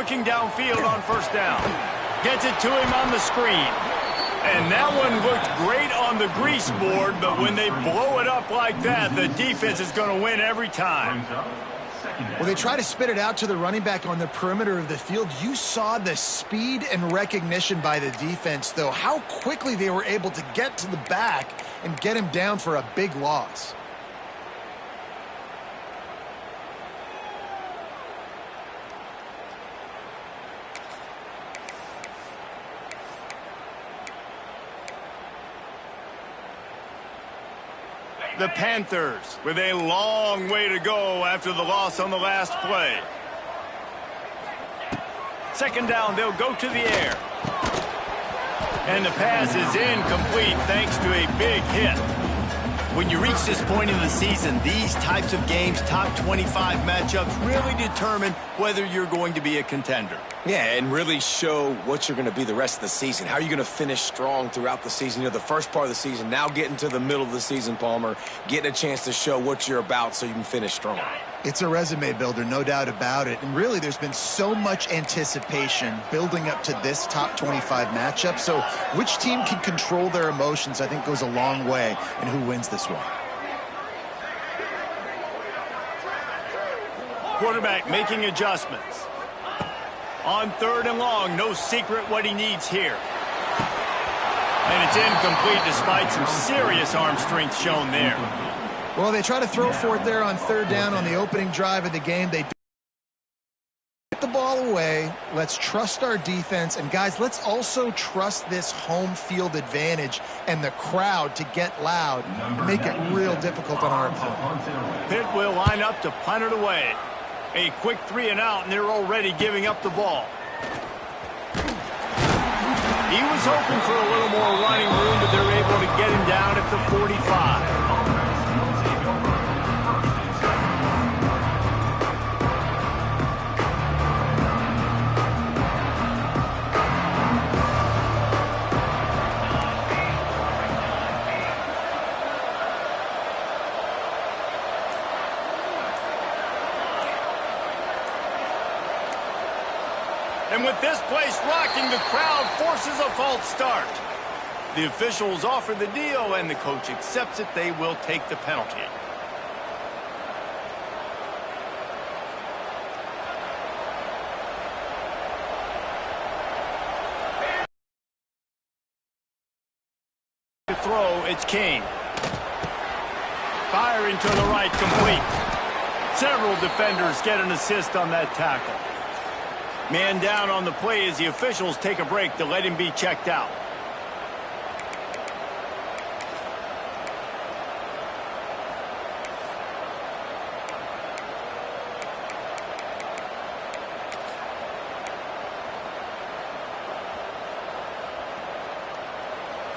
looking downfield on first down. Gets it to him on the screen. And that one looked great on the grease board, but when they blow it up like that, the defense is going to win every time. Well, they try to spit it out to the running back on the perimeter of the field. You saw the speed and recognition by the defense, though, how quickly they were able to get to the back and get him down for a big loss. The Panthers with a long way to go after the loss on the last play. Second down, they'll go to the air. And the pass is incomplete thanks to a big hit. When you reach this point in the season, these types of games, top 25 matchups, really determine whether you're going to be a contender. Yeah, and really show what you're going to be the rest of the season. How are you going to finish strong throughout the season? You know, the first part of the season, now getting to the middle of the season, Palmer, getting a chance to show what you're about so you can finish strong. It's a resume builder, no doubt about it. And really, there's been so much anticipation building up to this top 25 matchup. So which team can control their emotions, I think, goes a long way in who wins this one. Quarterback making adjustments. On third and long, no secret what he needs here. And it's incomplete despite some serious arm strength shown there. Well, they try to throw for it there on third down on the opening drive of the game. They get the ball away. Let's trust our defense. And, guys, let's also trust this home field advantage and the crowd to get loud and make it real difficult on our opponent. Pitt will line up to punt it away. A quick 3 and out, and they're already giving up the ball. He was hoping for a little more running room, but they're able to get him down at the 45. And with this place rocking, the crowd forces a false start. The officials offer the deal, and the coach accepts it. They will take the penalty. To throw, it's King. Firing to the right, complete. Several defenders get an assist on that tackle. Man down on the play as the officials take a break to let him be checked out.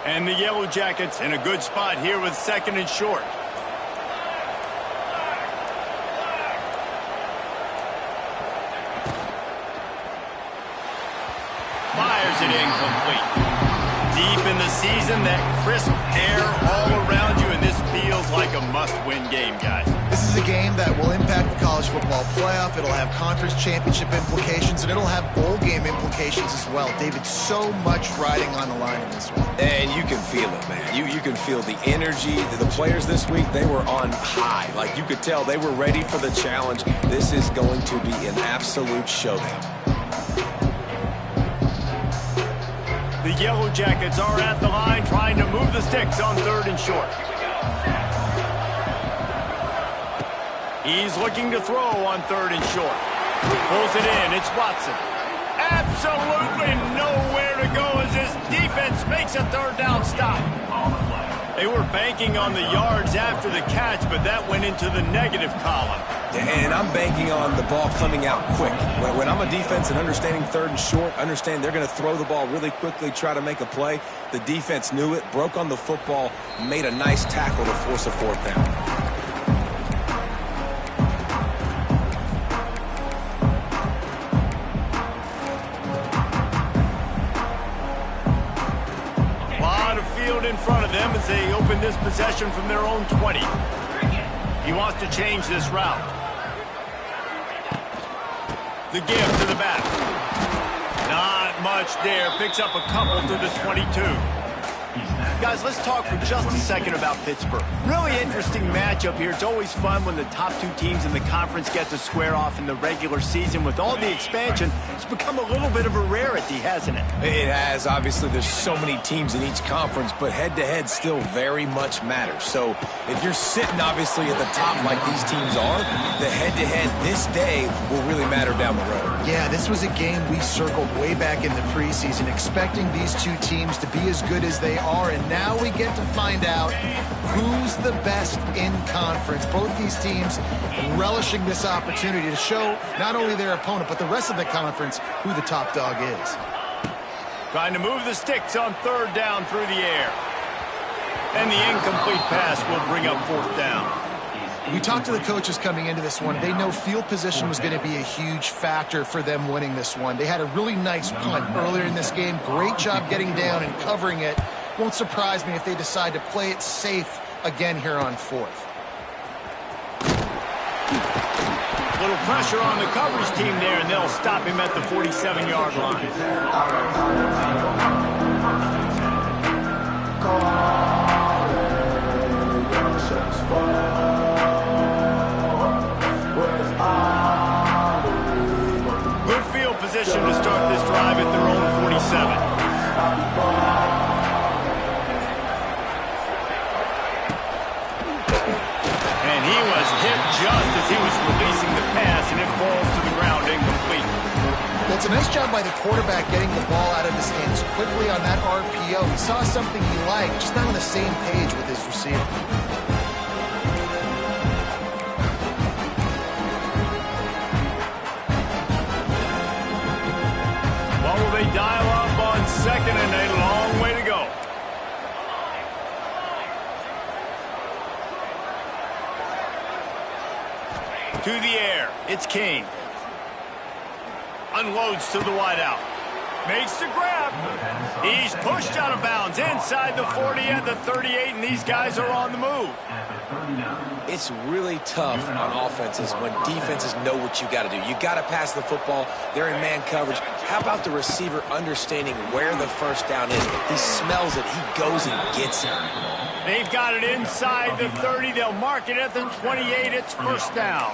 And the Yellow Jackets in a good spot here with second and short. Fires it incomplete. Deep in the season, that crisp air all around you, and this feels like a must-win game, guys. This is a game that will impact the college football playoff. It'll have conference championship implications, and it'll have bowl game implications as well. David, so much riding on the line in this one. And you can feel it, man. You can feel the energy. The players this week, they were on high. Like, you could tell they were ready for the challenge. This is going to be an absolute showdown. The Yellow Jackets are at the line trying to move the sticks on third and short. He's looking to throw on third and short. Pulls it in. It's Watson. Absolutely nowhere to go as his defense makes a third down stop. They were banking on the yards after the catch, but that went into the negative column. And I'm banking on the ball coming out quick. When I'm a defense and understanding third and short, understand they're going to throw the ball really quickly, try to make a play. The defense knew it, broke on the football, made a nice tackle to force a fourth down. In front of them as they open this possession from their own 20. He wants to change this route. The give to the back. Not much there. Picks up a couple to the 22. Guys, let's talk for just a second about Pittsburgh. Really interesting matchup here. It's always fun when the top two teams in the conference get to square off in the regular season. With all the expansion, it's become a little bit of a rarity, hasn't it? It has. Obviously, there's so many teams in each conference, but head-to-head still very much matters. So if you're sitting, obviously, at the top like these teams are, the head-to-head this day will really matter down the road. Yeah, this was a game we circled way back in the preseason, expecting these two teams to be as good as they are, and now we get to find out who's the best in conference. Both these teams relishing this opportunity to show not only their opponent, but the rest of the conference who the top dog is. Trying to move the sticks on third down through the air. And the incomplete pass will bring up fourth down. We talked to the coaches coming into this one. They know field position was going to be a huge factor for them winning this one. They had a really nice punt earlier in this game. Great job getting down and covering it. Won't surprise me if they decide to play it safe again here on fourth. Little pressure on the coverage team there, and they'll stop him at the 47-yard line. Good field position to start this drive at their own 47. And he was hit just as he was releasing the pass, and it falls to the ground incomplete. It's a nice job by the quarterback getting the ball out of his hands quickly on that RPO. He saw something he liked, just not on the same page with his receiver. Well, will they dial up on second, and a long way to go. To the air, it's King. Unloads to the wideout. Makes the grab. He's pushed out of bounds inside the 40 and the 38, and these guys are on the move. It's really tough on offenses when defenses know what you got to do. You got to pass the football. They're in man coverage. How about the receiver understanding where the first down is? He smells it. He goes and gets it. They've got it inside the 30. They'll mark it at the 28. It's first down.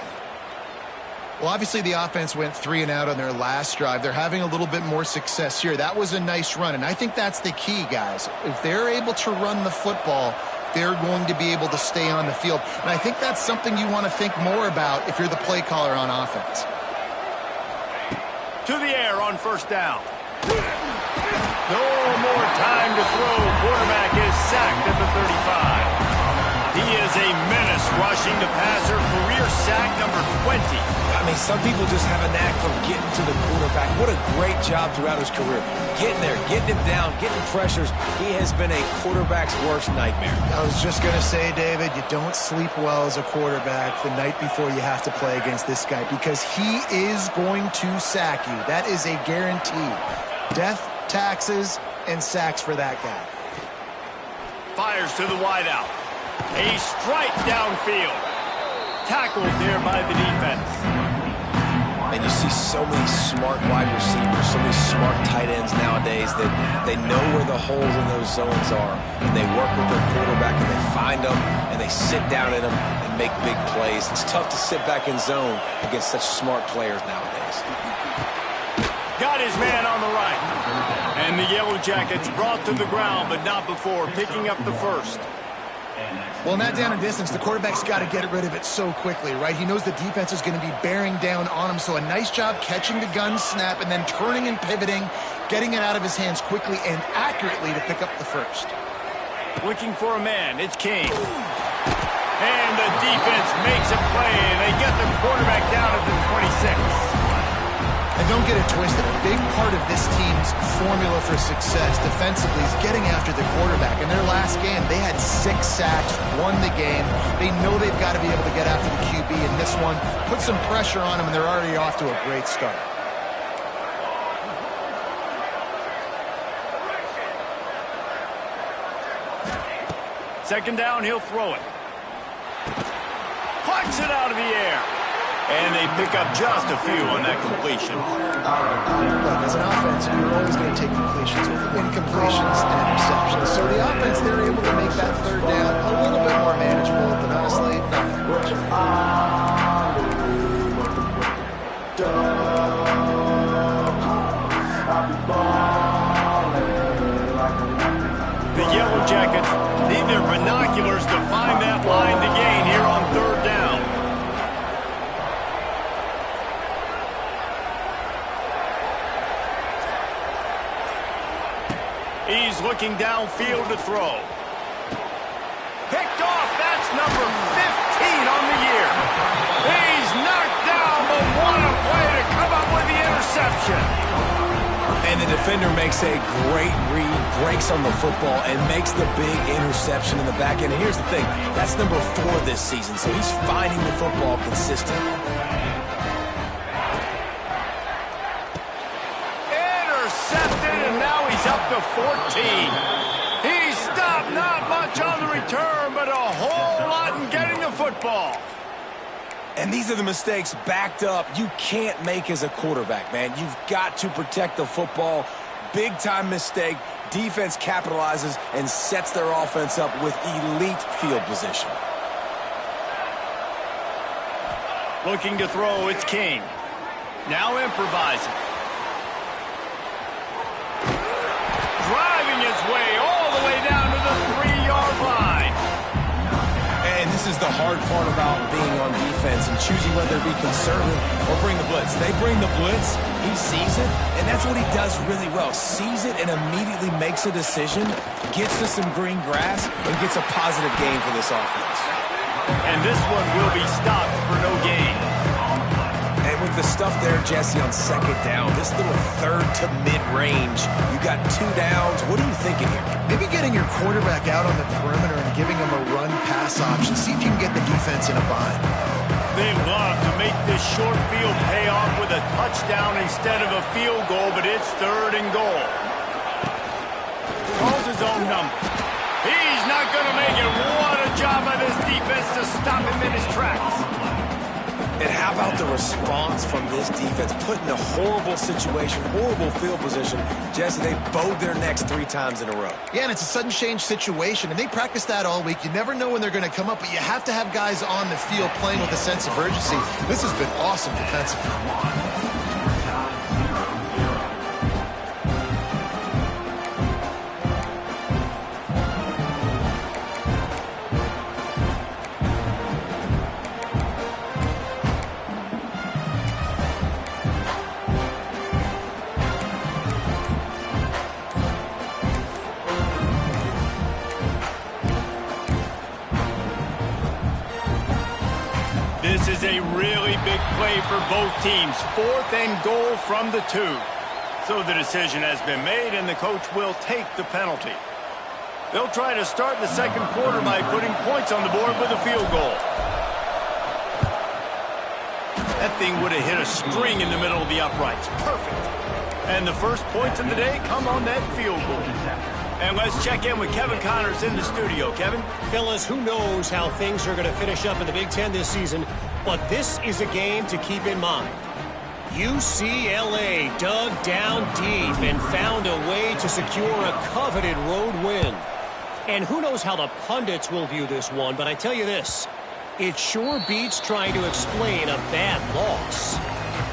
Well, obviously the offense went 3 and out on their last drive. They're having a little bit more success here. That was a nice run, and I think that's the key, guys. If they're able to run the football, they're going to be able to stay on the field. And I think that's something you want to think more about if you're the play caller on offense. To the air on first down. No more time to throw. Quarterback is sacked at the 35. He is a menace rushing the passer. Career sack number 20. I mean, some people just have a knack for getting to the quarterback. What a great job throughout his career. Getting there, getting him down, getting pressures. He has been a quarterback's worst nightmare. I was just going to say, David, you don't sleep well as a quarterback the night before you have to play against this guy, because he is going to sack you. That is a guarantee. Death, taxes, and sacks for that guy. Fires to the wideout. A strike downfield. Tackled there by the defense. And you see so many smart wide receivers, so many smart tight ends nowadays that they know where the holes in those zones are, and they work with their quarterback, and they find them, and they sit down in them and make big plays. It's tough to sit back in zone against such smart players nowadays. Got his man on the right. And the Yellow Jackets brought to the ground, but not before picking up the first. Well, in that down and distance, the quarterback's got to get rid of it so quickly, right? He knows the defense is going to be bearing down on him, so a nice job catching the gun snap and then turning and pivoting, getting it out of his hands quickly and accurately to pick up the first. Looking for a man, it's King. And the defense makes a play, and they get the quarterback down at the 26. And don't get it twisted. A big part of this team's formula for success defensively is getting after the quarterback. In their last game, they had 6 sacks, won the game. They know they've got to be able to get after the QB in this one, put some pressure on them, and they're already off to a great start. Second down, he'll throw it. Plucks it out of the air. And they pick up just a few on that completion. Look, as an offense, you're always going to take completions with incompletions and interceptions. So the offense, they're able to make that third down a little bit more manageable, but honestly, not that much. The Yellow Jackets need their binoculars to find that line to gain here on third down. He's looking downfield to throw. Picked off. That's number 15 on the year. He's knocked down, but what a play to come up with the interception. And the defender makes a great read, breaks on the football, and makes the big interception in the back end. And here's the thing. That's number 4 this season, so he's finding the football consistently. Intercepted, and now he's up to 14. He stopped not much on the return, but a whole lot in getting the football. And these are the mistakes backed up you can't make as a quarterback, man. You've got to protect the football. Big-time mistake. Defense capitalizes and sets their offense up with elite field position. Looking to throw, it's King. Now improvising. Driving his way all the way down to the 3-yard line. And this is the hard part about being on defense and choosing whether to be conservative or bring the blitz. They bring the blitz, he sees it, and that's what he does really well. Sees it and immediately makes a decision, gets to some green grass, and gets a positive gain for this offense. And this one will be stopped for no gain. And with the stuff there, Jesse, on second down, this little third to mid-range, you got 2 downs. What are you thinking here? Maybe getting your quarterback out on the perimeter and giving him a run-pass option. See if you can get the defense in a bind. They love to make this short field pay off with a touchdown instead of a field goal, but it's 3rd and goal. Calls his own number. He's not going to make it. What a job by this defense to stop him in his tracks. And how about the response from this defense? Put in a horrible situation, horrible field position. Jesse, they bowed their necks 3 times in a row. Yeah, and it's a sudden change situation, and they practice that all week. You never know when they're going to come up, but you have to have guys on the field playing with a sense of urgency. This has been awesome defensively. This is a really big play for both teams. 4th and goal from the 2. So the decision has been made, and the coach will take the penalty. They'll try to start the second quarter by putting points on the board with a field goal. That thing would have hit a string in the middle of the uprights. Perfect. And the first points of the day come on that field goal. And let's check in with Kevin Connors in the studio. Kevin? Fellas, who knows how things are going to finish up in the Big Ten this season, but this is a game to keep in mind. UCLA dug down deep and found a way to secure a coveted road win. And who knows how the pundits will view this one, but I tell you this, it sure beats trying to explain a bad loss.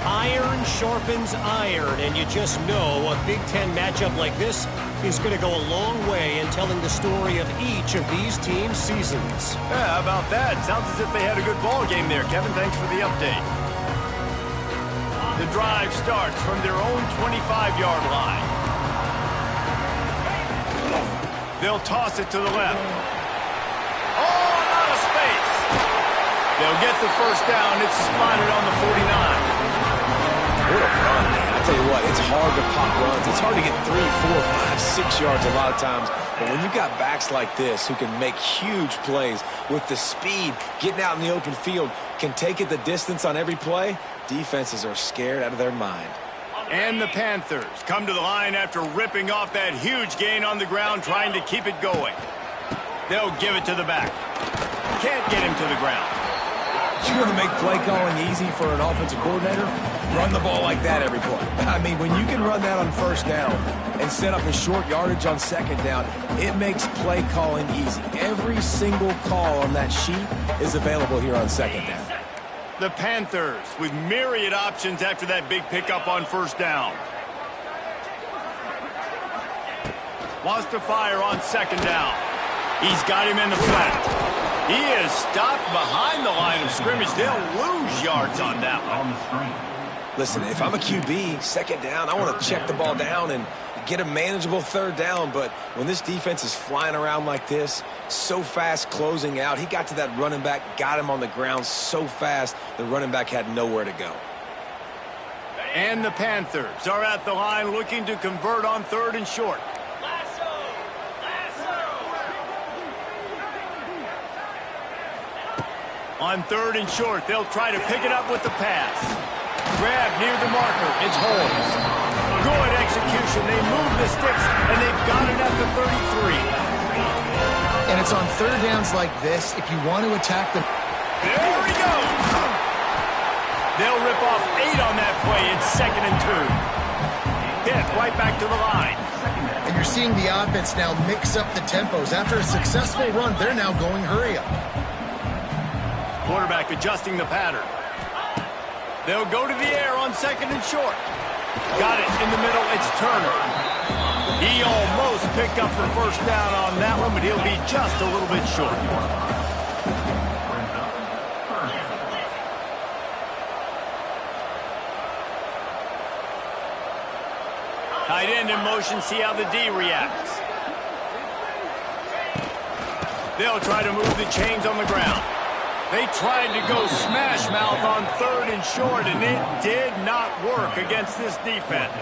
Iron sharpens iron, and you just know a Big Ten matchup like this is going to go a long way in telling the story of each of these teams' seasons. Yeah, how about that? Sounds as if they had a good ball game there, Kevin. Thanks for the update. The drive starts from their own 25-yard line. They'll toss it to the left. Oh, a lot of space. They'll get the first down. It's spotted on the 49. What a run, man. I tell you what, it's hard to pop runs. It's hard to get 3, 4, 5, 6 yards a lot of times. But when you've got backs like this who can make huge plays with the speed, getting out in the open field, can take it the distance on every play, defenses are scared out of their mind. And the Panthers come to the line after ripping off that huge gain on the ground, trying to keep it going. They'll give it to the back. Can't get him to the ground. You want to make play calling easy for an offensive coordinator? Run the ball like that every play. I mean, when you can run that on first down and set up a short yardage on second down, it makes play calling easy. Every single call on that sheet is available here on second down. The Panthers with myriad options after that big pickup on first down. Wants to fire on second down. He's got him in the flat. He is stopped behind the line of scrimmage. They'll lose yards on that one. Listen, if I'm a QB, second down, I want to check the ball down and get a manageable third down. But when this defense is flying around like this, so fast closing out, he got to that running back, got him on the ground so fast, the running back had nowhere to go. And the Panthers are at the line looking to convert on third and short. On third and short, they'll try to pick it up with the pass. Grab near the marker. It's Holmes. Good execution. They move the sticks, and they've got it at the 33. And it's on third downs like this, if you want to attack them. There he goes. They'll rip off 8 on that play. It's 2nd and 2. Hit right back to the line. And you're seeing the offense now mix up the tempos. After a successful run, they're now going hurry up. Quarterback adjusting the pattern. They'll go to the air on 2nd and short. Got it in the middle. It's Turner. He almost picked up the first down on that one, but he'll be just a little bit short. Tight end in motion. See how the D reacts. They'll try to move the chains on the ground. They tried to go smash mouth on third and short, and it did not work against this defense.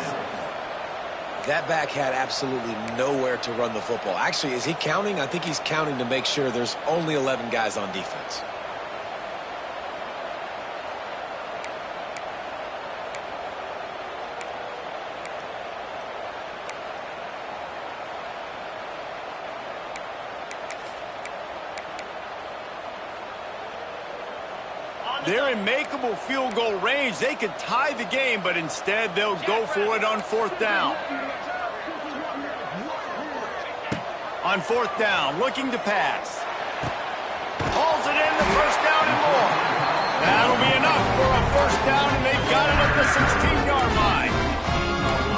That back had absolutely nowhere to run the football. Actually, is he counting? I think he's counting to make sure there's only 11 guys on defense. They're in makeable field goal range. They could tie the game, but instead they'll go for it on fourth down. On fourth down, looking to pass. Hauls it in, the first down and more. That'll be enough for a first down, and they've got it at the 16-yard line.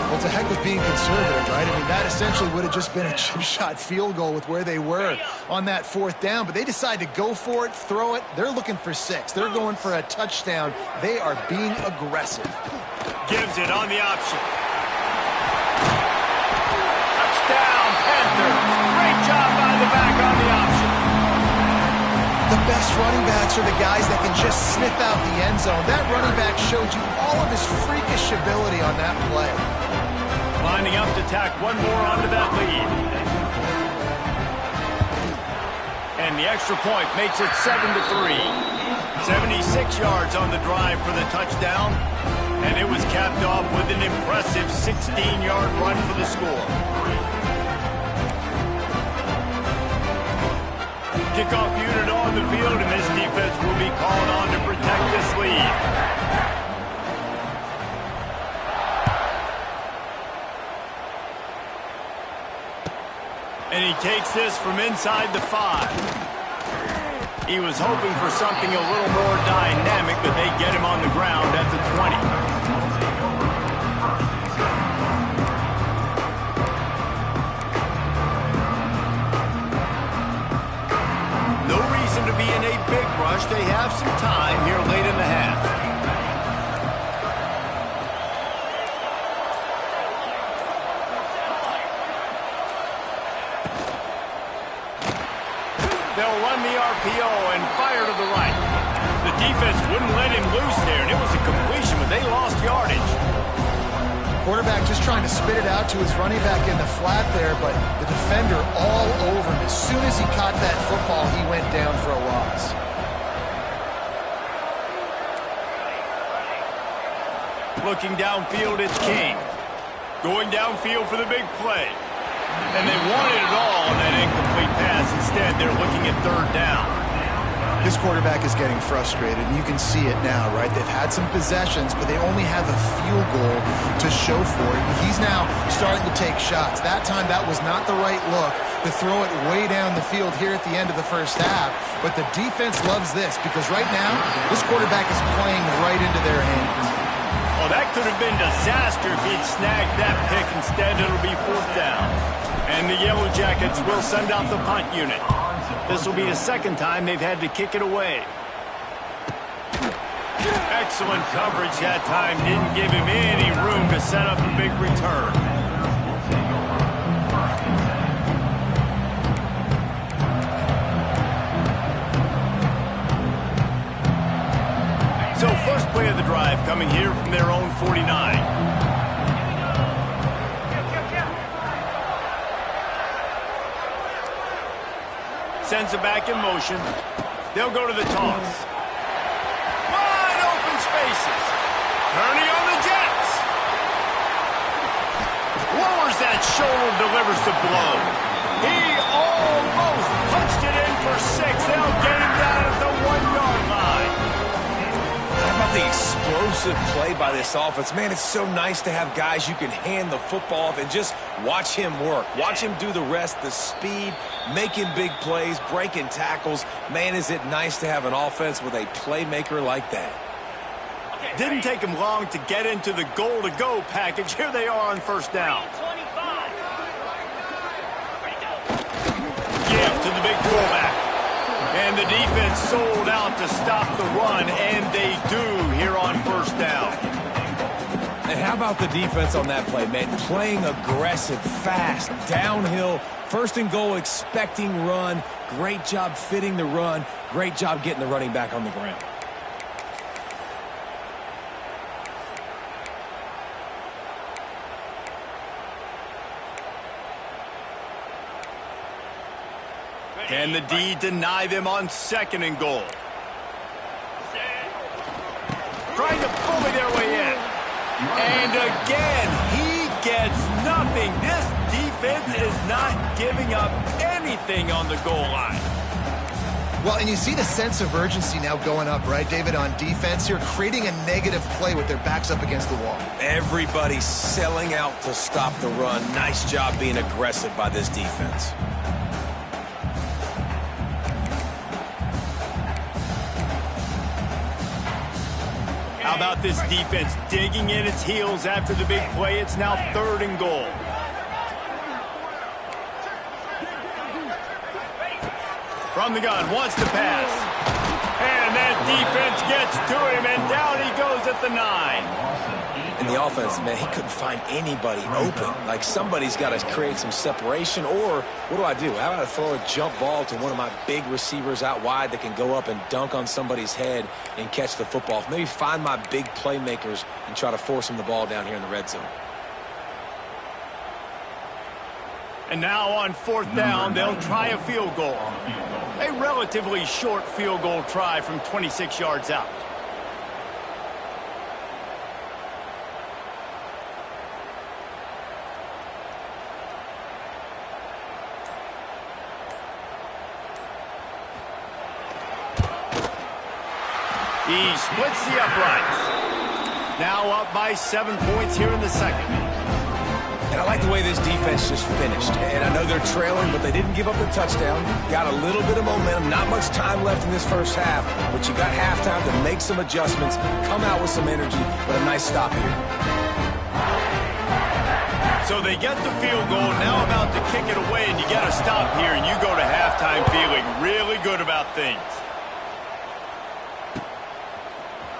Well, it's a heck of being conservative, right? I mean, that essentially would have just been a chip shot field goal with where they were on that fourth down. But they decide to go for it, throw it. They're looking for 6. They're going for a touchdown. They are being aggressive. Gives it on the option. Touchdown, Panthers. Great job by the back on the option. The best running backs are the guys that can just sniff out the end zone. That running back showed you all of his freakish ability on that play. Lining up to tack one more onto that lead. And the extra point makes it 7-3. 76 yards on the drive for the touchdown. And it was capped off with an impressive 16-yard run for the score. Kickoff unit on the field, and this defense will be called on to protect this lead. And he takes this from inside the 5. He was hoping for something a little more dynamic, but they get him on the ground at the 20. To be in a big rush. They have some time here late in the half. They'll run the RPO and fire to the right. The defense wouldn't let him loose there, and it was a completion, but they lost yardage. Quarterback just trying to spit it out to his running back in the flat there, but the defender all over him. As soon as he caught that football, he went down for a loss. Looking downfield, it's King. Going downfield for the big play. And they wanted it all on that incomplete pass. Instead, they're looking at third down. This quarterback is getting frustrated, and you can see it now, right? They've had some possessions, but they only have a field goal to show for it. He's now starting to take shots. That time, that was not the right look to throw it way down the field here at the end of the first half. But the defense loves this because right now, this quarterback is playing right into their hands. Well, that could have been disaster if he'd snagged that pick. Instead, it'll be 4th down. And the Yellow Jackets will send out the punt unit. This will be the second time they've had to kick it away. Excellent coverage that time. Didn't give him any room to set up a big return. So first play of the drive coming here from their own 49. Sends it back in motion. They'll go to the toss. Wide open spaces. Turning on the Jets. Lowers that shoulder, delivers the blow. He almost punched it in for 6. They'll get him down at the 1-yard line. How about the explosive play by this offense? Man, it's so nice to have guys you can hand the football off and just watch him work. Watch him do the rest, the speed, making big plays, breaking tackles. Man, is it nice to have an offense with a playmaker like that. Didn't take him long to get into the goal-to-go package. Here they are on first down. Give to the big fullback. And the defense sold out to stop the run, and they do here on first down. And how about the defense on that play, man? Playing aggressive, fast, downhill, first and goal, expecting run. Great job fitting the run. Great job getting the running back on the ground. Can the D deny them on 2nd and goal? Trying to bully their way in. And again, he gets nothing. This defense is not giving up anything on the goal line. Well, and you see the sense of urgency now going up, right, David, on defense here, creating a negative play with their backs up against the wall. Everybody's selling out to stop the run. Nice job being aggressive by this defense. How about this defense digging in its heels after the big play? It's now 3rd and goal. From the gun, wants to pass. And that defense gets to him, and down he goes at the 9. And the offense, man, he couldn't find anybody open. Like, somebody's got to create some separation, or what do? How about I throw a jump ball to one of my big receivers out wide that can go up and dunk on somebody's head and catch the football? Maybe find my big playmakers and try to force them the ball down here in the red zone. And now on 4th down, they'll try a field goal. A relatively short field goal try from 26 yards out. He splits the uprights. Now up by 7 points here in the second. And I like the way this defense just finished. And I know they're trailing, but they didn't give up the touchdown. Got a little bit of momentum. Not much time left in this first half, but you got halftime to make some adjustments, come out with some energy, but a nice stop here. So they get the field goal, now about to kick it away, and you got to stop here, and you go to halftime feeling really good about things.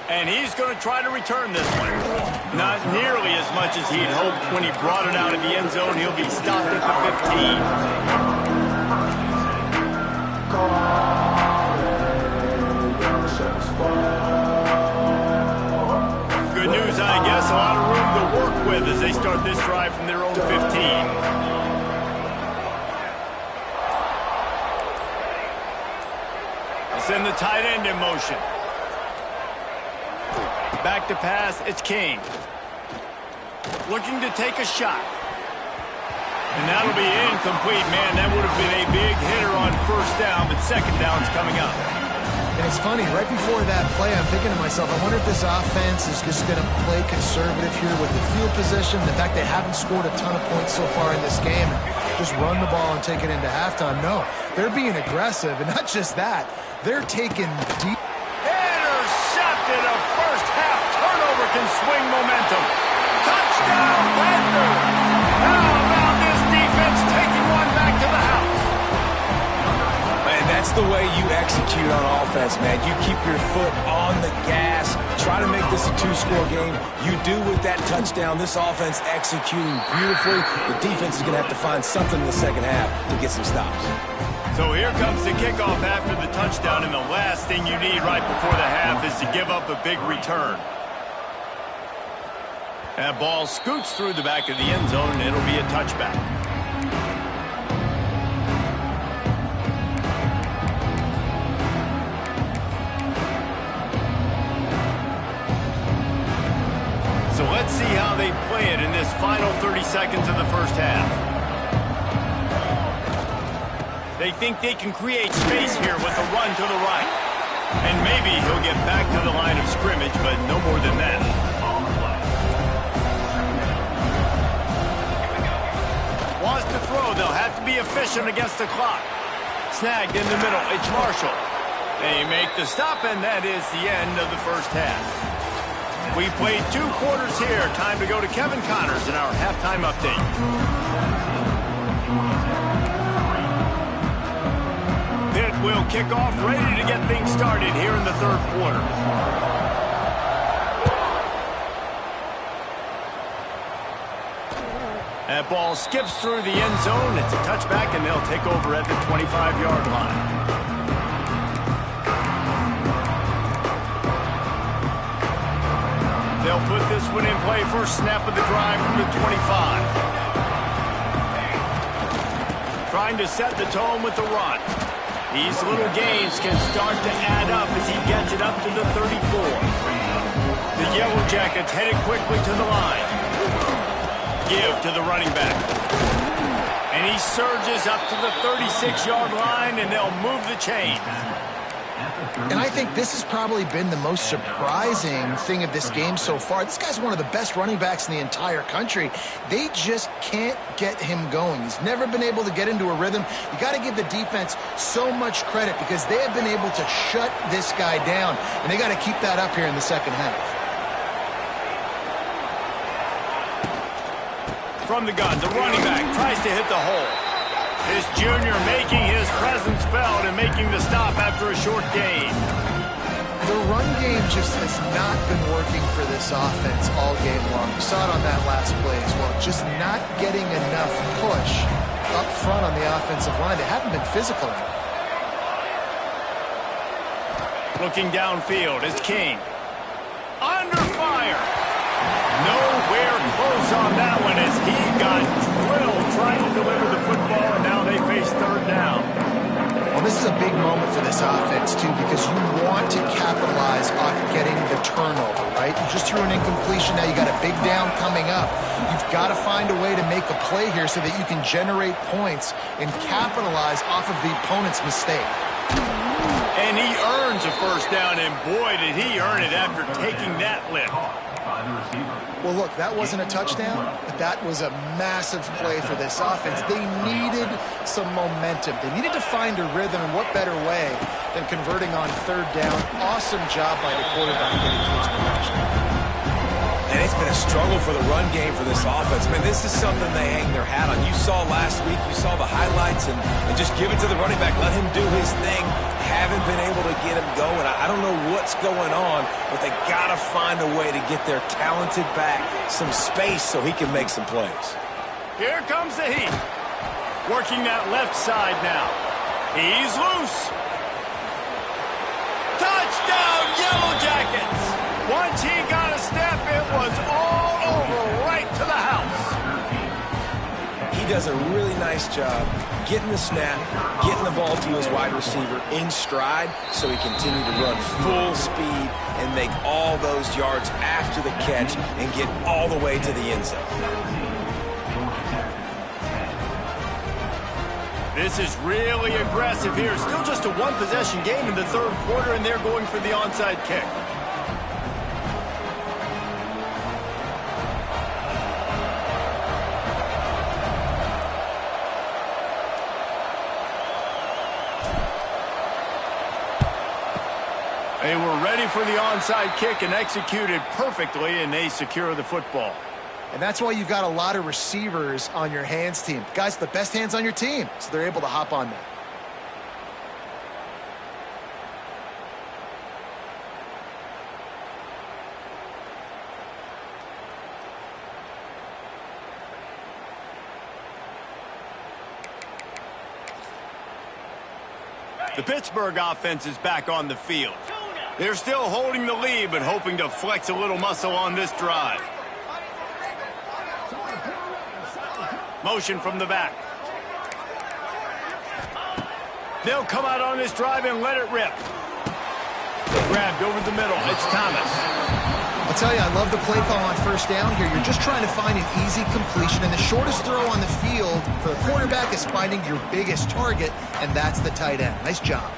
And he's going to try to return this one. Not nearly as much as he'd hoped when he brought it out of the end zone. He'll be stopped at the 15. Good news, I guess. A lot of room to work with as they start this drive from their own 15. They send the tight end in motion. Back to pass, it's King. Looking to take a shot. And that'll be incomplete. Man, that would have been a big hitter on first down, but second down's coming up. And it's funny, right before that play, I'm thinking to myself, I wonder if this offense is just going to play conservative here with the field position. The fact they haven't scored a ton of points so far in this game and just run the ball and take it into halftime. No, they're being aggressive, and not just that. They're taking deep. Intercepted. A first half turnover can swing momentum. Touchdown, Panthers. How about this defense taking one back to the house? Man, that's the way you execute on offense, man. You keep your foot on the gas. Try to make this a two-score game. You do with that touchdown. This offense executing beautifully. The defense is going to have to find something in the second half to get some stops. So here comes the kickoff after the touchdown, and the last thing you need right before the half is to give up a big return. That ball scoots through the back of the end zone, and it'll be a touchback. So let's see how they play it in this final 30 seconds of the first half. They think they can create space here with a run to the right. And maybe he'll get back to the line of scrimmage, but no more than that. Wants to throw. They'll have to be efficient against the clock. Snagged in the middle. It's Marshall. They make the stop, and that is the end of the first half. We played 2 quarters here. Time to go to Kevin Connors in our halftime update. Pitt will kick off, ready to get things started here in the third quarter. That ball skips through the end zone. It's a touchback, and they'll take over at the 25-yard line. They'll put this one in play. First snap of the drive from the 25. Trying to set the tone with the run. These little gains can start to add up as he gets it up to the 34. The Yellow Jackets headed quickly to the line. Give to the running back. And he surges up to the 36-yard line, and they'll move the chains. And I think this has probably been the most surprising thing of this game so far. This guy's one of the best running backs in the entire country. They just can't get him going. He's never been able to get into a rhythm. You got to give the defense so much credit because they have been able to shut this guy down, and they got to keep that up here in the second half. From the gun, the running back tries to hit the hole. This junior making his presence felt and making the stop after a short gain. The run game just has not been working for this offense all game long. We saw it on that last play as well. Just not getting enough push up front on the offensive line. They haven't been physical enough. Looking downfield is King. Under fire. Nowhere close on that one as he got drilled trying to deliver the football, and now they face third down. Well, this is a big moment for this offense, too, because you want to capitalize off getting the turnover, right? You just threw an incompletion. Now you got a big down coming up. You've got to find a way to make a play here so that you can generate points and capitalize off of the opponent's mistake. And he earns a first down, and boy, did he earn it after taking that lift. Well, look, that wasn't a touchdown, but that was a massive play for this offense. They needed some momentum. They needed to find a rhythm, and what better way than converting on third down. Awesome job by the quarterback getting first possession. And it's been a struggle for the run game for this offense. Man, this is something they hang their hat on. You saw last week, you saw the highlights, and just give it to the running back. Let him do his thing. Haven't been able to get him going. I don't know what's going on, but they got to find a way to get their talented back some space so he can make some plays. Here comes the heat. Working that left side now. He's loose. Touchdown, Yellow Jackets. Once he got a step, it was all over right to the house. He does a really nice job getting the snap, getting the ball to his wide receiver in stride so he continued to run full speed and make all those yards after the catch and get all the way to the end zone. This is really aggressive here. Still just a one-possession game in the third quarter, and they're going for the onside kick. They were ready for the onside kick and executed perfectly, and they secure the football. And that's why you've got a lot of receivers on your hands team. Guys, the best hands on your team, so they're able to hop on that. The Pittsburgh offense is back on the field. They're still holding the lead, but hoping to flex a little muscle on this drive. Motion from the back. They'll come out on this drive and let it rip. Grabbed over the middle. It's Thomas. I'll tell you, I love the play call on first down here. You're just trying to find an easy completion, and the shortest throw on the field for the quarterback is finding your biggest target, and that's the tight end. Nice job.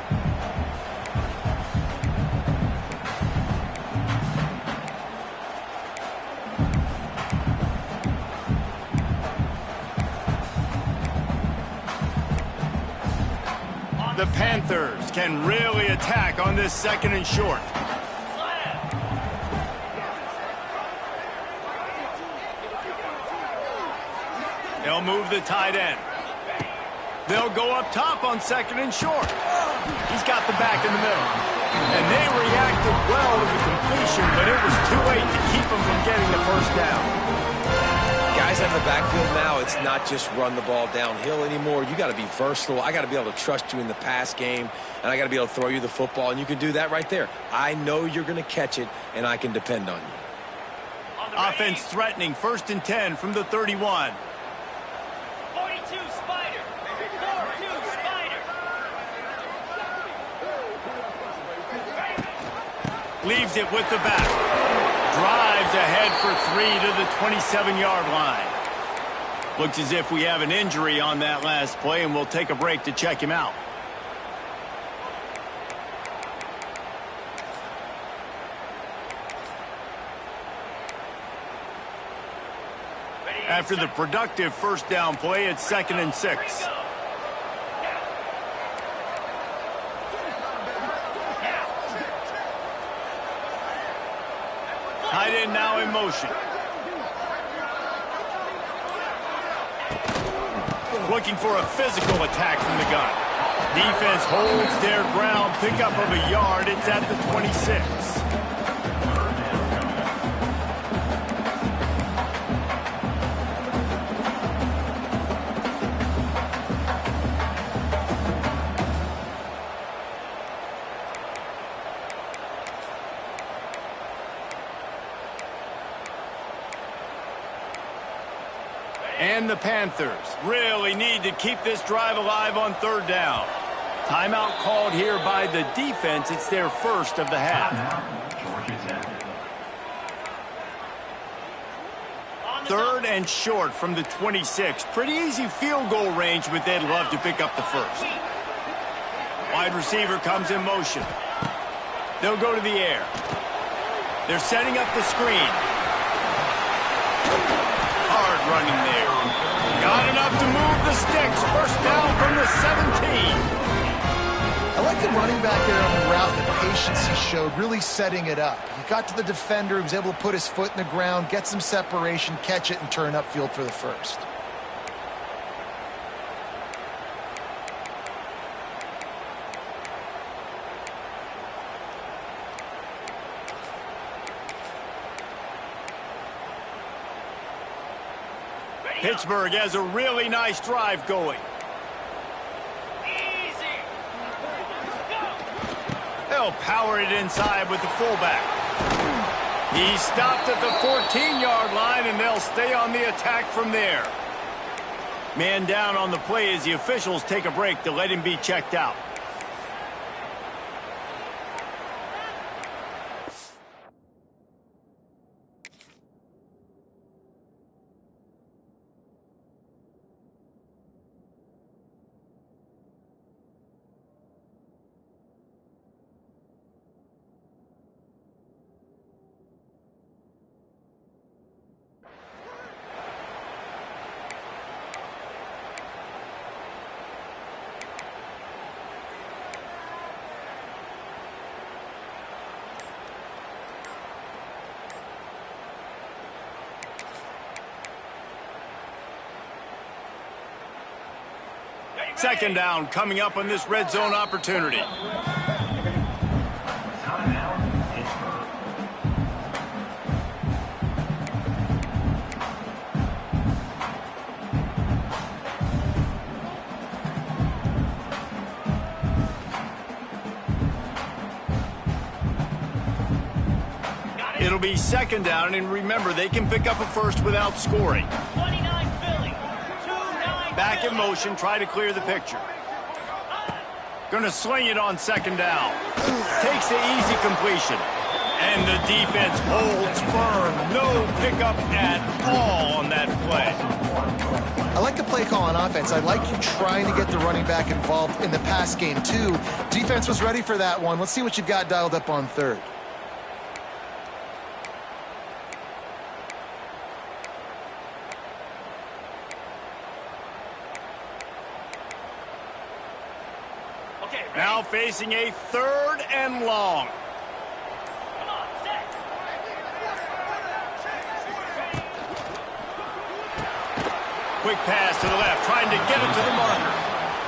The Panthers can really attack on this second and short. They'll move the tight end. They'll go up top on second and short. He's got the back in the middle. And they reacted well to the completion, but it was too late to keep them from getting the first down. Guys in the backfield now, it's not just run the ball downhill anymore. You got to be versatile. I got to be able to trust you in the pass game, and I got to be able to throw you the football, and you can do that right there. I know you're going to catch it, and I can depend on you. Offense threatening, 1st and 10 from the 31. 42 Spider. 4-2 Spider. Leaves it with the back. Drives ahead for 3 to the 27-yard line. Looks as if we have an injury on that last play, and we'll take a break to check him out. After the productive first down play, it's 2nd and 6. Tight end now in motion. Looking for a physical attack from the gun. Defense holds their ground. Pickup of a yard. It's at the 26. And the Panthers really need to keep this drive alive on 3rd down. Timeout called here by the defense. It's their first of the half. 3rd and short from the 26. Pretty easy field goal range, but they'd love to pick up the first. Wide receiver comes in motion. They'll go to the air. They're setting up the screen. Hard running there. Got enough to move the sticks. First down from the 17. I like the running back there on the route and the patience he showed, really setting it up. He got to the defender, he was able to put his foot in the ground, get some separation, catch it, and turn upfield for the first. Pittsburgh has a really nice drive going. Easy. They'll power it inside with the fullback. He's stopped at the 14-yard line, and they'll stay on the attack from there. Man down on the play as the officials take a break to let him be checked out. Second down coming up on this red zone opportunity. It'll be second down, and remember, they can pick up a first without scoring. 29 Philly. 29 Back in motion, try to clear the picture. Going to sling it on second down. Takes the easy completion. And the defense holds firm. No pickup at all on that play. I like the play call on offense. I like you trying to get the running back involved in the pass game, too. Defense was ready for that one. Let's see what you've got dialed up on third. Now facing a third and long. Come on, set. Quick pass to the left, trying to get it to the marker.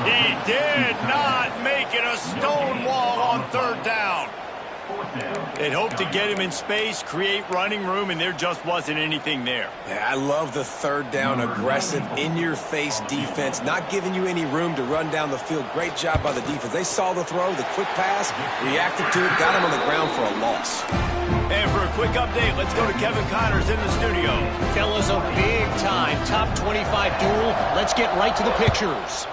He did not make it. A stone wall on third down. They'd hoped to get him in space, create running room, and there just wasn't anything there. Yeah, I love the third down, aggressive, in-your-face defense, not giving you any room to run down the field. Great job by the defense. They saw the throw, the quick pass, reacted to it, got him on the ground for a loss. And for a quick update, let's go to Kevin Connors in the studio. Fellas, a big-time top 25 duel. Let's get right to the pictures.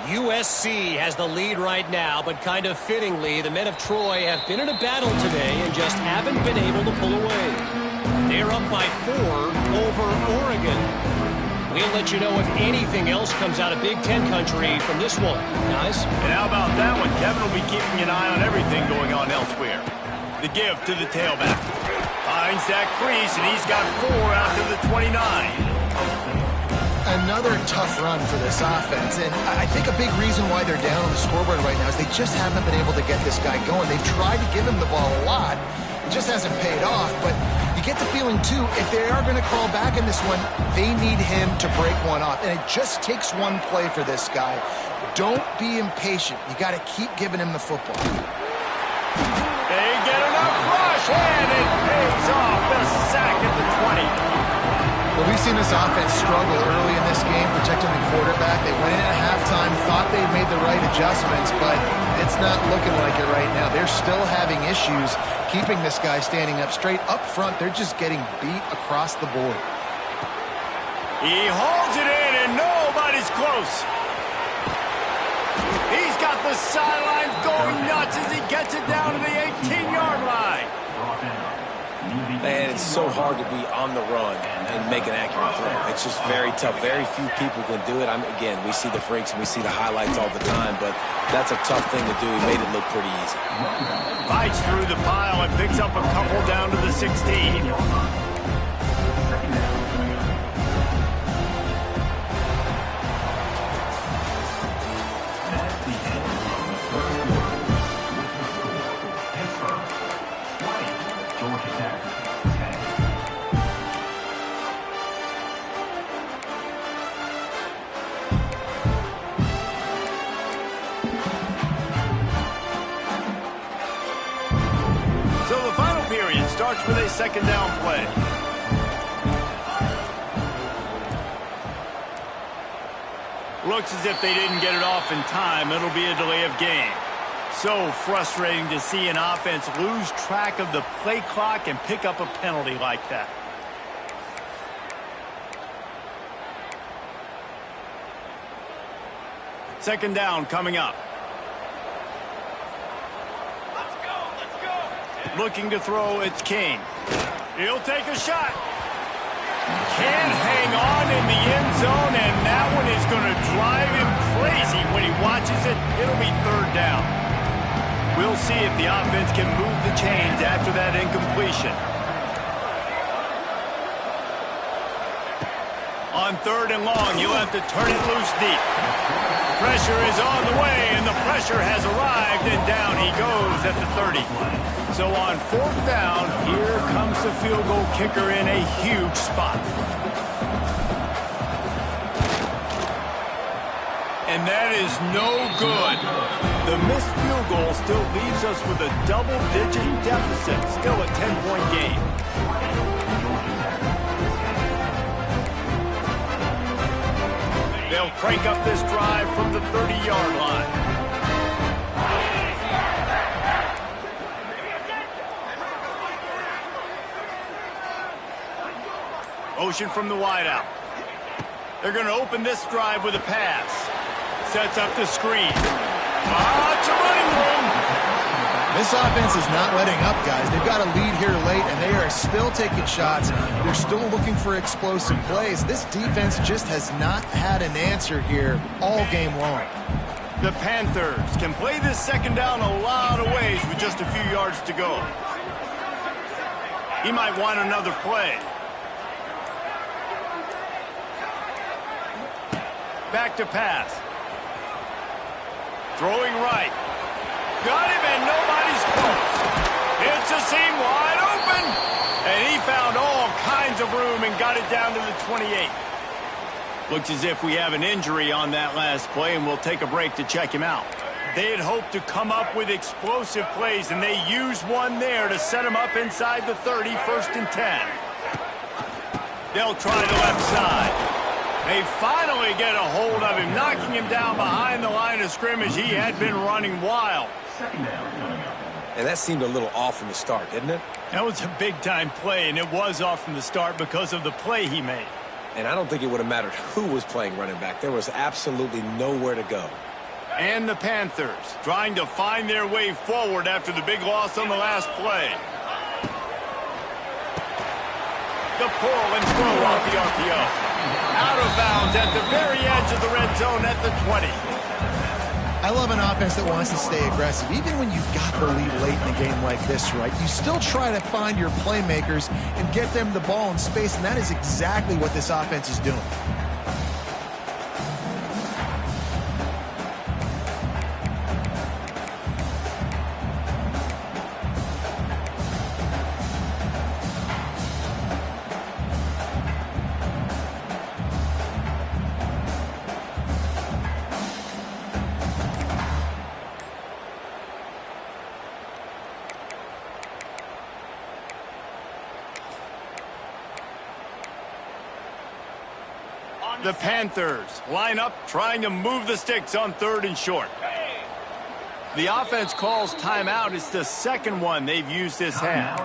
USC has the lead right now, but kind of fittingly, the men of Troy have been in a battle today and just haven't been able to pull away. They're up by 4 over Oregon. We'll let you know if anything else comes out of Big Ten country from this one, guys. And how about that one? Kevin will be keeping an eye on everything going on elsewhere. The give to the tailback. Finds that crease, and he's got 4 out to the 29. Another tough run for this offense, and I think a big reason why they're down on the scoreboard right now is they just haven't been able to get this guy going. They've tried to give him the ball a lot. It just hasn't paid off, but you get the feeling, too, if they are going to crawl back in this one, they need him to break one off, and it just takes one play for this guy. Don't be impatient. You got to keep giving him the football. They get enough rush, and it pays off. The sack at the 20. Well, we've seen this offense struggle early in this game, protecting the quarterback. They went in at halftime, thought they'd made the right adjustments, but it's not looking like it right now. They're still having issues keeping this guy standing up straight. Up front, they're just getting beat across the board. He holds it in, and nobody's close. He's got the sidelines going nuts as he gets it down to the 18-yard line. Man, it's so hard to be on the run and make an accurate throw. It's just very tough. Very few people can do it. Again, we see the freaks and we see the highlights all the time, but that's a tough thing to do. He made it look pretty easy. Fights through the pile and picks up a couple down to the 16. Starts with a second down play. Looks as if they didn't get it off in time. It'll be a delay of game. So frustrating to see an offense lose track of the play clock and pick up a penalty like that. Second down coming up. Looking to throw, it's King. He'll take a shot. Can't hang on in the end zone, and that one is going to drive him crazy when he watches it. It'll be third down. We'll see if the offense can move the chains after that incompletion. On third and long, you'll have to turn it loose deep. Pressure is on the way, and the pressure has arrived, and down he goes at the 30. So on fourth down, here comes the field goal kicker in a huge spot. And And that is no good. The missed field goal still leaves us with a double-digit deficit, still a 10-point game. They'll crank up this drive from the 30-yard line. Motion from the wideout. They're going to open this drive with a pass. Sets up the screen. It's a running room. This offense is not letting up, guys. They've got a lead here late, and they are still taking shots. They're still looking for explosive plays. This defense just has not had an answer here all game long. The Panthers can play this second down a lot of ways with just a few yards to go. He might want another play. Back to pass. Throwing right. Got him, and nobody's close. It's a seam wide open. And he found all kinds of room and got it down to the 28. Looks as if we have an injury on that last play, and we'll take a break to check him out. They had hoped to come up with explosive plays, and they used one there to set him up inside the 30, 1st and 10. They'll try the left side. They finally get a hold of him, knocking him down behind the line of scrimmage. He had been running wild. And that seemed a little off from the start, didn't it? That was a big-time play, and it was off from the start because of the play he made. And I don't think it would have mattered who was playing running back. There was absolutely nowhere to go. And the Panthers trying to find their way forward after the big loss on the last play. The pull and throw off the RPO. Out of bounds at the very edge of the red zone at the 20. I love an offense that wants to stay aggressive. Even when you've got the lead late in a game like this, right, you still try to find your playmakers and get them the ball in space, and that is exactly what this offense is doing. The Panthers line up trying to move the sticks on 3rd and short. The offense calls timeout. It's the second one they've used this half.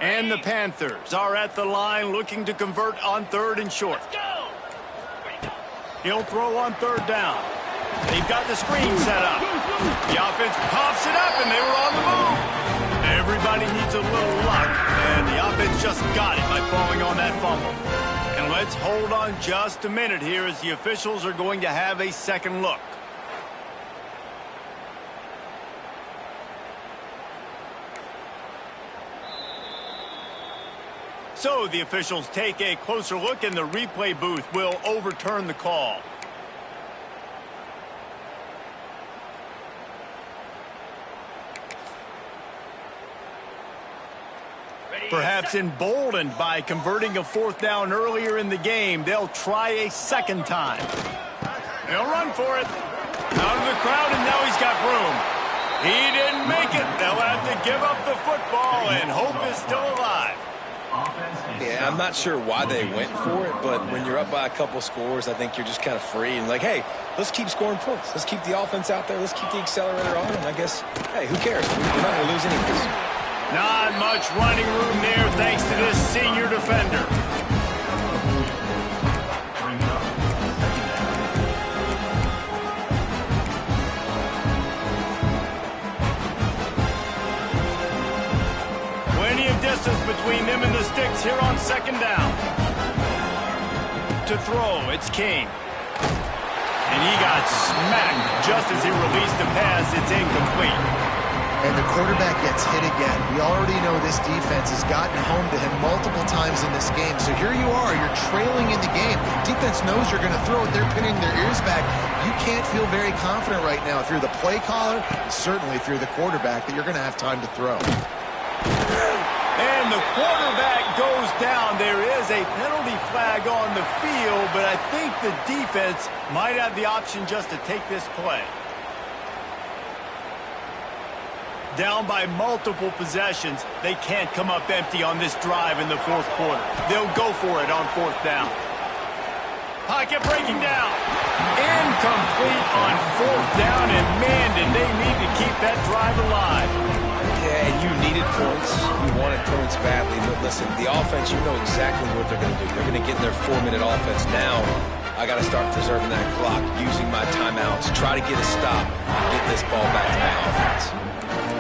And the Panthers are at the line looking to convert on 3rd and short. He'll throw on 3rd down. They've got the screen set up. The offense pops it up, and they were on the move. Everybody needs a little luck, and the offense just got it by falling on that fumble. And let's hold on just a minute here as the officials are going to have a second look. So the officials take a closer look, and the replay booth will overturn the call. Perhaps emboldened by converting a 4th down earlier in the game, they'll try a second time. They'll run for it. Out of the crowd, and now he's got room. He didn't make it. They'll have to give up the football, and hope is still alive. Yeah, I'm not sure why they went for it, but when you're up by a couple scores, I think you're just kind of free and like, hey, let's keep scoring points. Let's keep the offense out there. Let's keep the accelerator on, and I guess, hey, who cares? We're not going to lose anyways. Not much running room there thanks to this senior defender. Plenty of distance between them and the sticks here on 2nd down. To throw, it's King. And he got smacked just as he released the pass. It's incomplete. And the quarterback gets hit again. We already know this defense has gotten home to him multiple times in this game. So here you are, you're trailing in the game. Defense knows you're going to throw it. They're pinning their ears back. You can't feel very confident right now if you're the play caller, certainly if you're the quarterback, that you're going to have time to throw. And the quarterback goes down. There is a penalty flag on the field, but I think the defense might have the option just to take this play. Down by multiple possessions, they can't come up empty on this drive in the fourth quarter. They'll go for it on fourth down. Pocket breaking down. Incomplete on fourth down, and man, did they need to keep that drive alive. Yeah, and you needed points. You wanted points badly. But listen, the offense, you know exactly what they're going to do. They're going to get in their 4-minute offense. Now, I got to start preserving that clock, using my timeouts, try to get a stop, and get this ball back to my offense.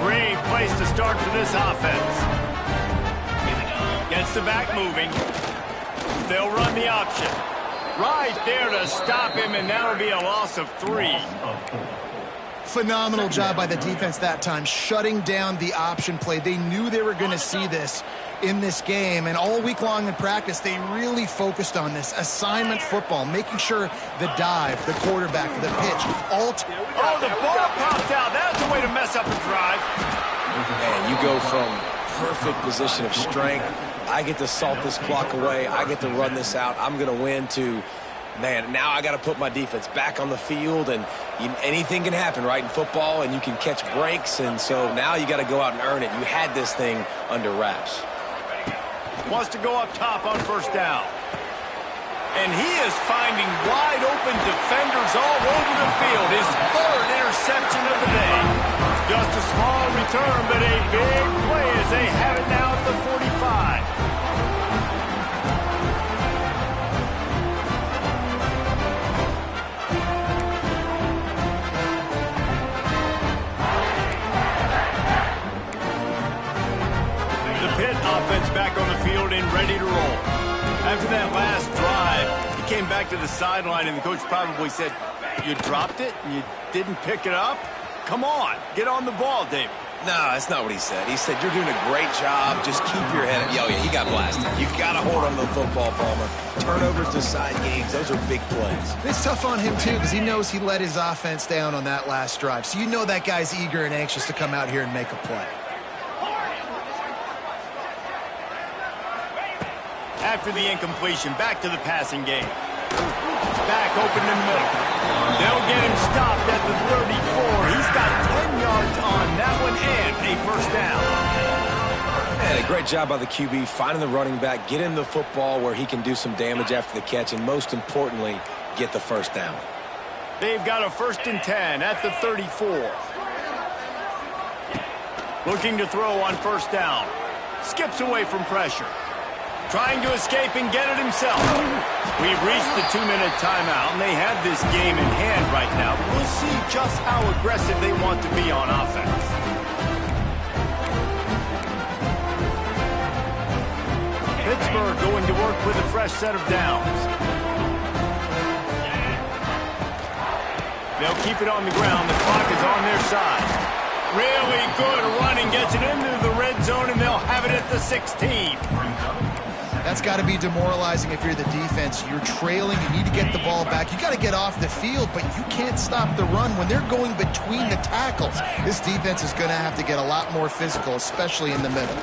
Great place to start for this offense. Gets the back moving. They'll run the option. Right there to stop him, and that'll be a loss of 3. Phenomenal job by the defense that time, shutting down the option play. They knew they were going to see this in this game, and all week long in practice, they really focused on this assignment football, making sure the dive, the quarterback, the pitch, all... Oh, the ball popped out. That's a way to mess up a drive. And you go from perfect position of strength. I get to salt this clock away. I get to run this out. I'm going to win to, man, now I got to put my defense back on the field, and anything can happen, right, in football, and you can catch breaks, and so now you got to go out and earn it. You had this thing under wraps. Wants to go up top on first down. And he is finding wide open defenders all over the field. His 3rd interception of the day. Just a small return, but a big play as they have it now at the 45. Offense back on the field and ready to roll. After that last drive, he came back to the sideline, and the coach probably said, you dropped it and you didn't pick it up? Come on, get on the ball, David. No, that's not what he said. He said, you're doing a great job. Just keep your head up. Yo, yeah, he got blasted. You've got to hold on to the football, Palmer. Turnovers decide games. Those are big plays. It's tough on him, too, because he knows he let his offense down on that last drive. So you know that guy's eager and anxious to come out here and make a play. After the incompletion, back to the passing game. Back open in the middle. They'll get him stopped at the 34. He's got 10 yards on that one and a first down. And a great job by the QB finding the running back, get him the football where he can do some damage after the catch, and most importantly, get the first down. They've got a 1st and 10 at the 34. Looking to throw on first down. Skips away from pressure. Trying to escape and get it himself. We've reached the 2-minute timeout, and they have this game in hand right now. We'll see just how aggressive they want to be on offense. Pittsburgh going to work with a fresh set of downs. They'll keep it on the ground. The clock is on their side. Really good running. Gets it into the red zone, and they'll have it at the 16. That's got to be demoralizing if you're the defense. You're trailing. You need to get the ball back. You got to get off the field, but you can't stop the run when they're going between the tackles. This defense is going to have to get a lot more physical, especially in the middle.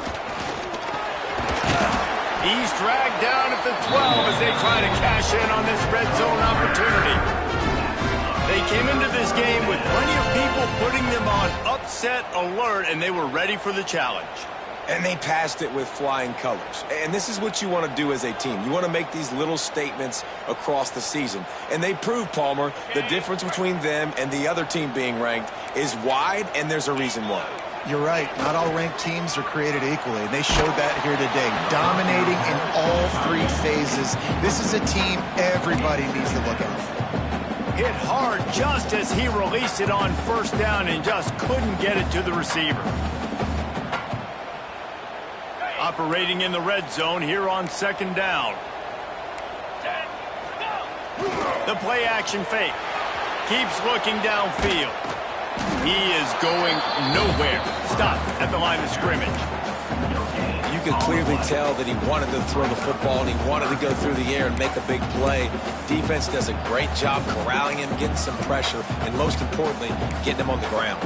He's dragged down at the 12 as they try to cash in on this red zone opportunity. They came into this game with plenty of people putting them on upset alert, and they were ready for the challenge. And they passed it with flying colors. And this is what you want to do as a team. You want to make these little statements across the season. And they proved, Palmer, the difference between them and the other team being ranked is wide, and there's a reason why. You're right. Not all ranked teams are created equally. And they showed that here today, dominating in all 3 phases. This is a team everybody needs to look out for. Hit hard just as he released it on first down and just couldn't get it to the receiver. Operating in the red zone here on 2nd down. The play action fake. Keeps looking downfield. He is going nowhere. Stop at the line of scrimmage. You could clearly tell that he wanted to throw the football and he wanted to go through the air and make a big play. Defense does a great job corralling him, getting some pressure, and most importantly, getting him on the ground.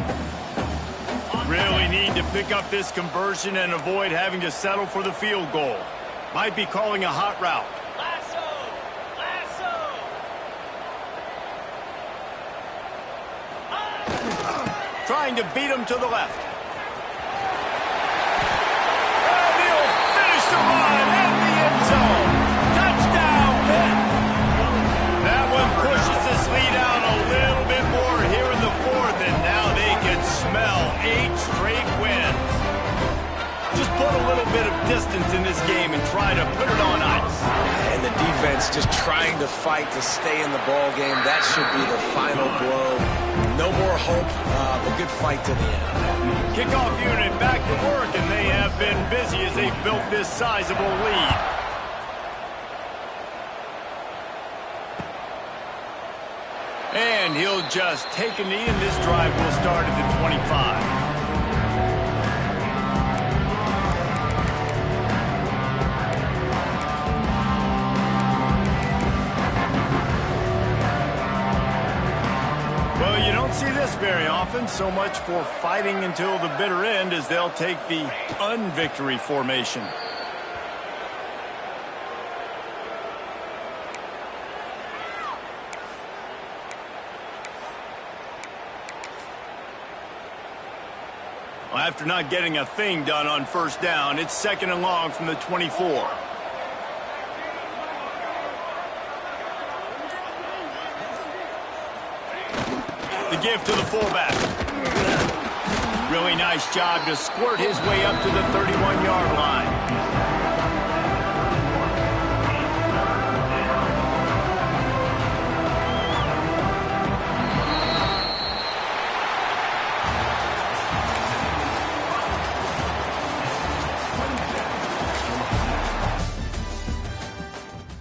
Really need to pick up this conversion and avoid having to settle for the field goal. Might be calling a hot route. Lasso! Lasso! Trying to beat him to the left. And he'll finish the run in the end zone. Touchdown, Pitt. That one pushes this lead out a little bit more here in the fourth, and now they can smell 8 straight wins. Just put a little bit of distance in this game and try to put it on ice. And the defense just trying to fight to stay in the ball game. That should be the final blow. No more hope. A good fight to the end. Kickoff unit back to work, and they have been busy as they've built this sizable lead. And he'll just take a knee, and this drive will start at the 25. Well, you don't see this very often. So much for fighting until the bitter end as they'll take the unvictory formation. Well, after not getting a thing done on first down, it's 2nd and long from the 24. The give to the fullback. Really nice job to squirt his way up to the 31-yard line.